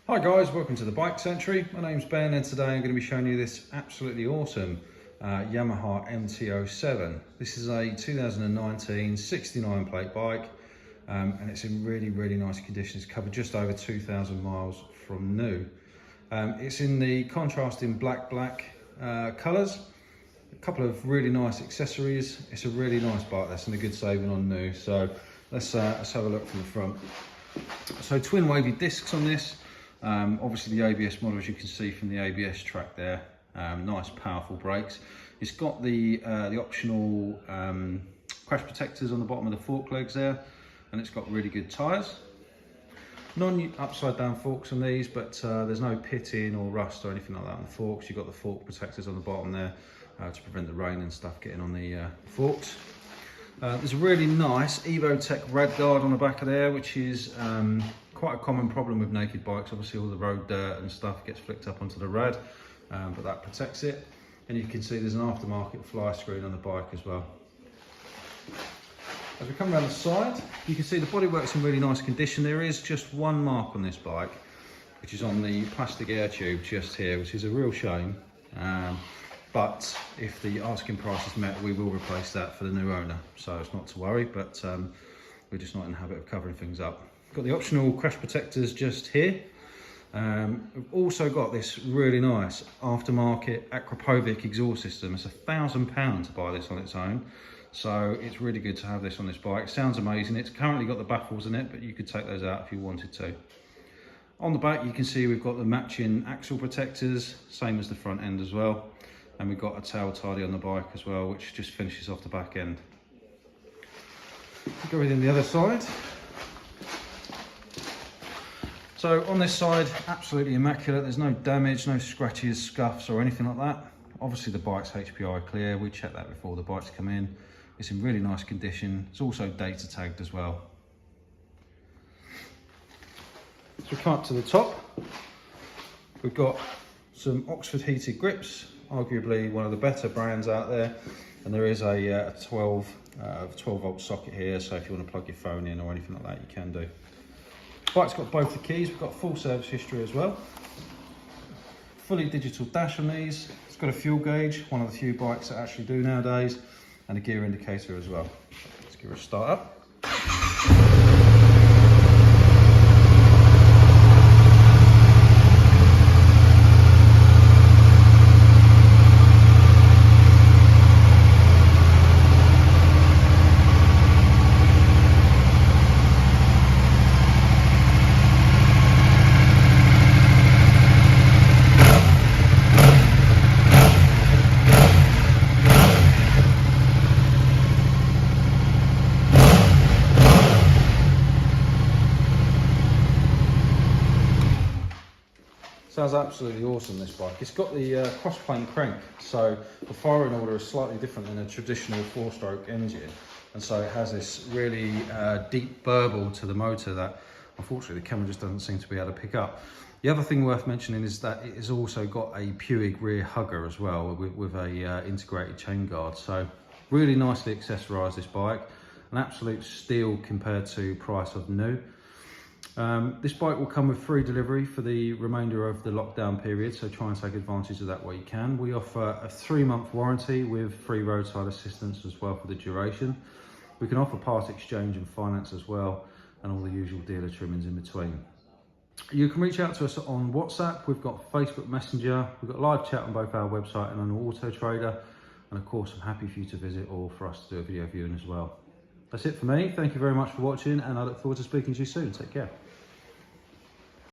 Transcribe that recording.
Hi guys, welcome to the Bike Century. My name's Ben and today I'm going to be showing you this absolutely awesome Yamaha MT07. This is a 2019 69 plate bike and it's in really nice condition. It's covered just over 2,000 miles from new. It's in the contrasting black colours, a couple of really nice accessories. It's a really nice bike that's in a good saving on new. So let's have a look from the front. So twin wavy discs on this. Obviously the ABS model, as you can see from the ABS track there, nice powerful brakes. It's got the optional crash protectors on the bottom of the fork legs there, and it's got really good tyres. Non upside down forks on these, but there's no pitting or rust or anything like that on the forks. You've got the fork protectors on the bottom there to prevent the rain and stuff getting on the forks. There's a really nice Evotech rad guard on the back of there, which is quite a common problem with naked bikes. Obviously all the road dirt and stuff gets flicked up onto the rad, but that protects it. And you can see there's an aftermarket fly screen on the bike as well. As we come around the side, you can see the bodywork's in really nice condition. There is just one mark on this bike, which is on the plastic air tube just here, which is a real shame. But if the asking price is met, we will replace that for the new owner. So it's not to worry, but we're just not in the habit of covering things up. Got the optional crash protectors just here. We've also got this really nice aftermarket Akrapovic exhaust system. It's £1,000 to buy this on its own. So it's really good to have this on this bike. It sounds amazing. It's currently got the baffles in it, but you could take those out if you wanted to. On the back, you can see we've got the matching axle protectors, same as the front end as well. And we've got a tail tidy on the bike as well, which just finishes off the back end. Go within the other side. So on this side, absolutely immaculate. There's no damage, no scratches, scuffs or anything like that. Obviously the bike's HPI clear. We checked that before the bikes come in. It's in really nice condition. It's also data tagged as well. So we come up to the top. We've got some Oxford heated grips, arguably one of the better brands out there. And there is a 12 volt socket here. So if you want to plug your phone in or anything like that, you can do. Bike's got both the keys. We've got full service history as well. Fully digital dash on these. It's got a fuel gauge, one of the few bikes that actually do nowadays, and a gear indicator as well. Let's give it a start up. Sounds absolutely awesome, this bike. It's got the cross-plane crank, so the firing order is slightly different than a traditional four-stroke engine, and so it has this really deep burble to the motor that unfortunately the camera just doesn't seem to be able to pick up. The other thing worth mentioning is that it has also got a Puig rear hugger as well with a integrated chain guard, so really nicely accessorised this bike. An absolute steal compared to price of new. This bike will come with free delivery for the remainder of the lockdown period, so try and take advantage of that while you can. We offer a 3-month warranty with free roadside assistance as well for the duration. We can offer part exchange and finance as well, and all the usual dealer trimmings in between. You can reach out to us on WhatsApp. We've got Facebook Messenger. We've got live chat on both our website and on Auto Trader. And of course, I'm happy for you to visit or for us to do a video viewing as well. That's it for me. Thank you very much for watching, and I look forward to speaking to you soon. Take care.